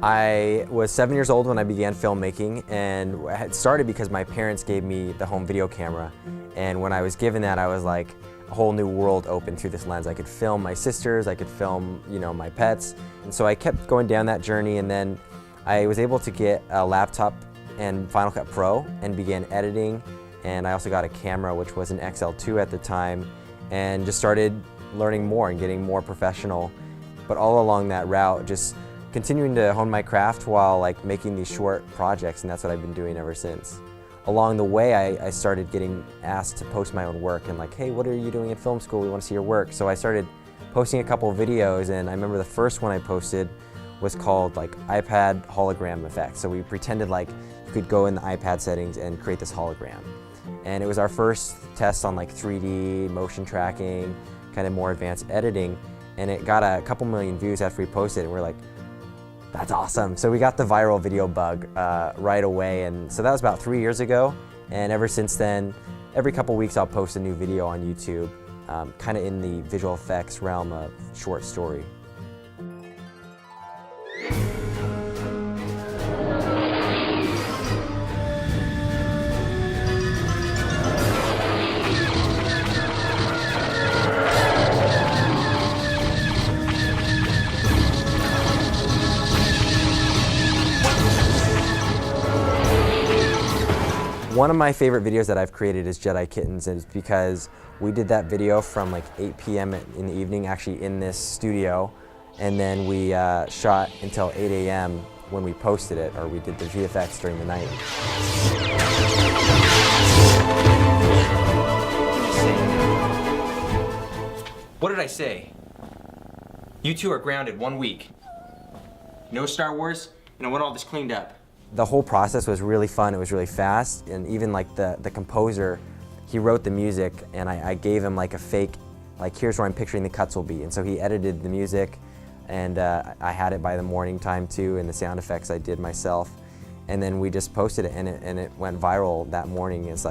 I was 7 years old when I began filmmaking, and I had started because my parents gave me the home video camera. And when I was given that, I was like, a whole new world opened through this lens. I could film my sisters, I could film, my pets. And so I kept going down that journey, and then I was able to get a laptop and Final Cut Pro and began editing. And I also got a camera, which was an XL2 at the time, and just started learning more and getting more professional. But all along that route, just continuing to hone my craft while making these short projects, and that's what I've been doing ever since. Along the way, I started getting asked to post my own work and hey, what are you doing in film school? We want to see your work. So I started posting a couple of videos, and I remember the first one I posted was called iPad hologram effect. So we pretended you could go in the iPad settings and create this hologram. And it was our first test on 3D motion tracking, kind of more advanced editing, and it got a couple million views after we posted it, and we're like, that's awesome. So we got the viral video bug right away, and so that was about 3 years ago, and ever since then, every couple weeks I'll post a new video on YouTube, kind of in the visual effects realm of short story. One of my favorite videos that I've created is Jedi Kittens, and it's because we did that video from 8 p.m. in the evening, actually in this studio, and then we shot until 8 a.m. when we posted it, or we did the VFX during the night. What did I say? You two are grounded 1 week. No Star Wars, and I want all this cleaned up. The whole process was really fun, it was really fast, and even the composer, he wrote the music, and I gave him a fake, here's where I'm picturing the cuts will be, and so he edited the music, and I had it by the morning time too, and the sound effects I did myself, and then we just posted it, and it went viral that morning. It's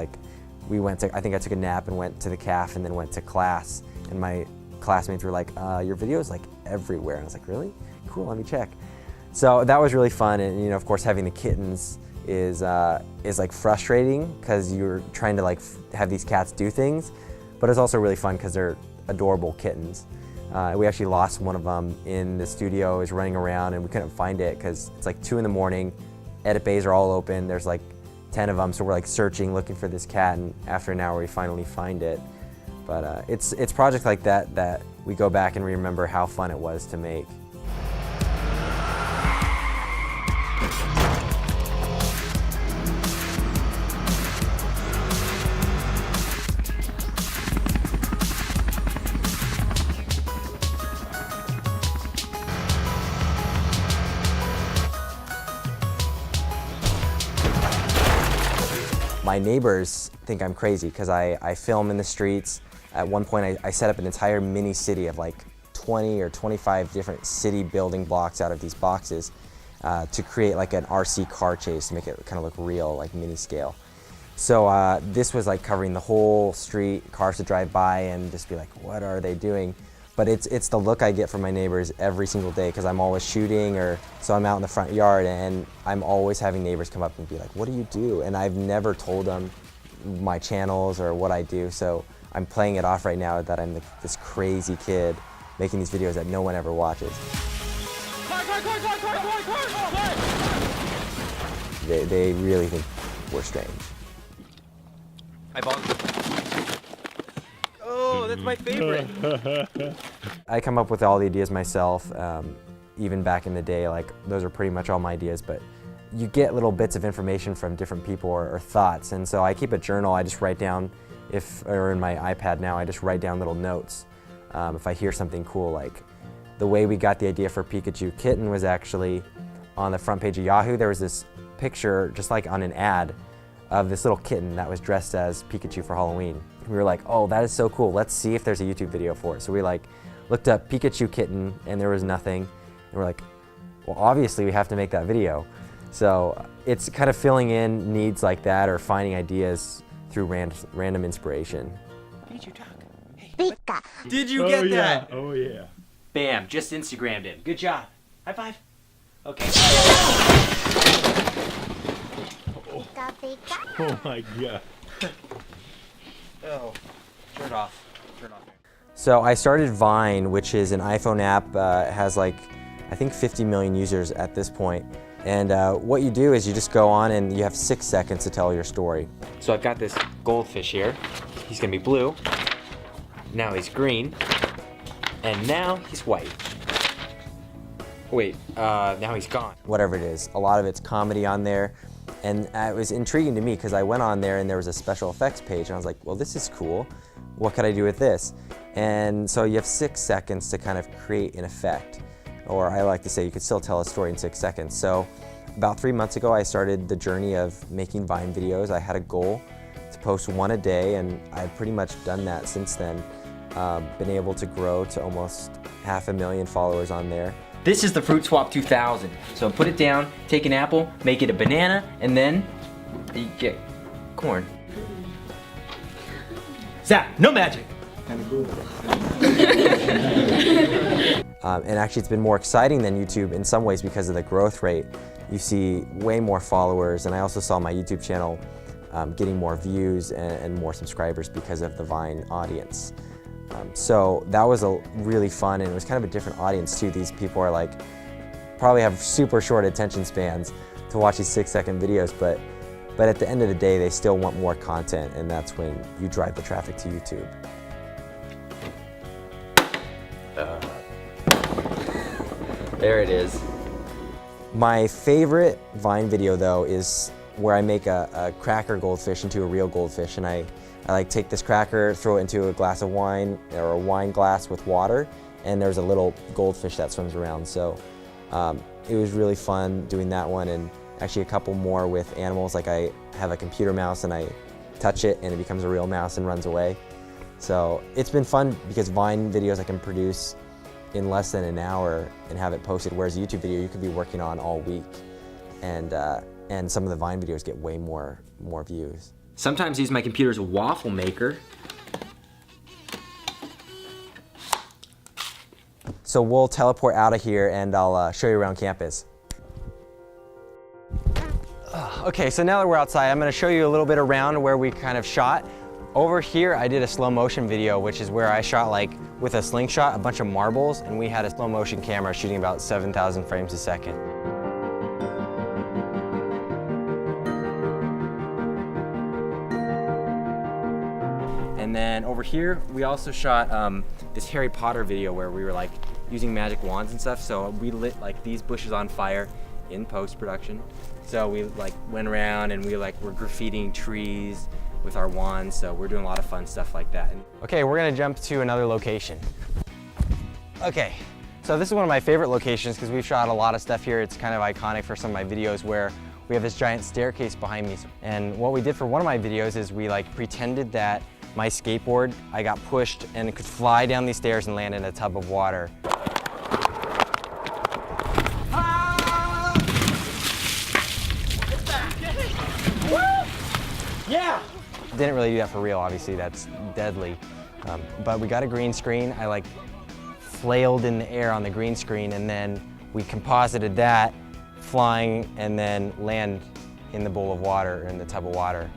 we went to, I think I took a nap and went to the caf and then went to class, and my classmates were like, your video is everywhere, and I was like, really? Cool, let me check. So that was really fun, and of course having the kittens is frustrating because you're trying to have these cats do things, but it's also really fun because they're adorable kittens. We actually lost one of them in the studio. It was running around and we couldn't find it because it's 2 in the morning, edit bays are all open, there's 10 of them, so we're searching, looking for this cat, and after an hour we finally find it. But it's projects like that that we go back and remember how fun it was to make. My neighbors think I'm crazy because I film in the streets. At one point I set up an entire mini city of 20 or 25 different city building blocks out of these boxes to create an RC car chase to make it kind of look real, mini scale. So this was covering the whole street, cars to drive by and just be what are they doing? But it's the look I get from my neighbors every single day because I'm always shooting, or so I'm out in the front yard and I'm always having neighbors come up and be what do you do? And I've never told them my channels or what I do, so I'm playing it off right now that I'm this crazy kid making these videos that no one ever watches. They really think we're strange. I bonked. Oh, that's my favorite. I come up with all the ideas myself, even back in the day, those are pretty much all my ideas, but you get little bits of information from different people or thoughts, and so I keep a journal. I just write down, or in my iPad now, I just write down little notes. If I hear something cool, the way we got the idea for Pikachu Kitten was actually on the front page of Yahoo. There was this picture, just on an ad, of this little kitten that was dressed as Pikachu for Halloween. We were oh, that is so cool. Let's see if there's a YouTube video for it. So we looked up Pikachu Kitten and there was nothing. And we're well, obviously we have to make that video. So it's kind of filling in needs like that, or finding ideas through random inspiration. Did you talk? Hey, Pika. Did you get that? Oh yeah. Bam, just Instagrammed him. Good job. High five. Okay. Oh my god. Oh, turn it off. Turn it off. So I started Vine, which is an iPhone app. It has like, I think 50 million users at this point. And what you do is you just go on and you have 6 seconds to tell your story. So I've got this goldfish here. He's gonna be blue. Now he's green. And now he's white. Wait, now he's gone. Whatever it is, a lot of it's comedy on there. And it was intriguing to me because I went on there and there was a special effects page and I was like, well, this is cool. What could I do with this? And so you have 6 seconds to kind of create an effect. Or I like to say you could still tell a story in 6 seconds. So about 3 months ago, I started the journey of making Vine videos. I had a goal to post one a day and I've pretty much done that since then. Been able to grow to almost 500,000 followers on there. This is the Fruit Swap 2000. So put it down, take an apple, make it a banana, and then you get corn. Zach, no magic. And actually it's been more exciting than YouTube in some ways because of the growth rate. You see way more followers, and I also saw my YouTube channel getting more views and more subscribers because of the Vine audience. So that was really fun, and it was kind of a different audience too. These people are like, probably have super short attention spans to watch these 6-second videos, but at the end of the day, they still want more content, and that's when you drive the traffic to YouTube. There it is. My favorite Vine video though is where I make a cracker goldfish into a real goldfish, and I like take this cracker, throw it into a glass of wine or a wine glass with water, and there's a little goldfish that swims around. So it was really fun doing that one, and actually a couple more with animals. Like I have a computer mouse and I touch it and it becomes a real mouse and runs away. So it's been fun because Vine videos I can produce in less than an hour and have it posted, whereas a YouTube video you could be working on all week, and some of the Vine videos get way more views. Sometimes I use my computer as a waffle maker. So we'll teleport out of here and I'll show you around campus. Okay, so now that we're outside, I'm gonna show you a little bit around where we kind of shot. Over here, I did a slow motion video, which is where I shot like with a slingshot, a bunch of marbles, and we had a slow motion camera shooting about 7,000 frames a second. And then over here, we also shot this Harry Potter video where we were like using magic wands and stuff. So we lit like these bushes on fire in post-production. So we like went around and we like were graffitiing trees with our wands. So we're doing a lot of fun stuff like that. Okay, we're gonna jump to another location. Okay, so this is one of my favorite locations because we've shot a lot of stuff here. It's kind of iconic for some of my videos where we have this giant staircase behind me. And what we did for one of my videos is we like pretended that my skateboard, I got pushed and it could fly down these stairs and land in a tub of water. Yeah! Didn't really do that for real, obviously, that's deadly. But we got a green screen. I like flailed in the air on the green screen, and then we composited that flying and then land in the bowl of water, in the tub of water.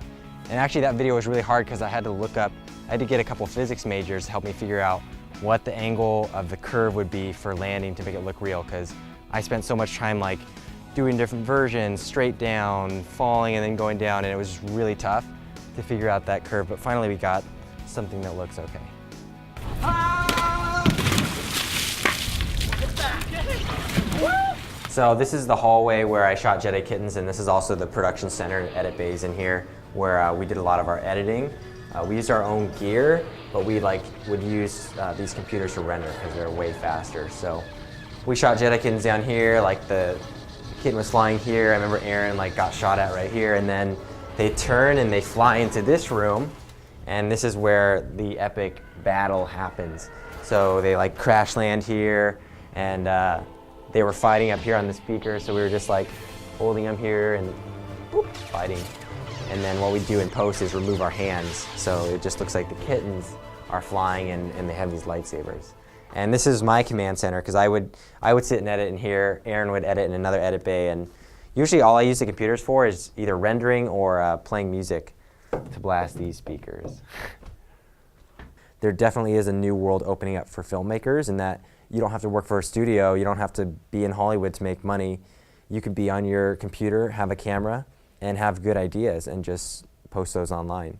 And actually that video was really hard because I had to get a couple physics majors to help me figure out what the angle of the curve would be for landing to make it look real, because I spent so much time like doing different versions, straight down, falling and then going down, and it was really tough to figure out that curve, but finally we got something that looks okay. So this is the hallway where I shot Jedi Kittens, and this is also the production center, edit bays in here, where we did a lot of our editing. We used our own gear, but we would use these computers to render because they're way faster. So we shot Jedi Kittens down here, like the kitten was flying here. I remember Aaron got shot at right here, and then they turn and they fly into this room, and this is where the epic battle happens. So they crash land here, and they were fighting up here on the speaker, so we were just holding them here and whoop, fighting. And then what we do in post is remove our hands, so it just looks like the kittens are flying and they have these lightsabers. And this is my command center because I would sit and edit in here. Aaron would edit in another edit bay, and usually all I use the computers for is either rendering or playing music to blast these speakers. There definitely is a new world opening up for filmmakers in that you don't have to work for a studio, you don't have to be in Hollywood to make money. You could be on your computer, have a camera, and have good ideas and just post those online.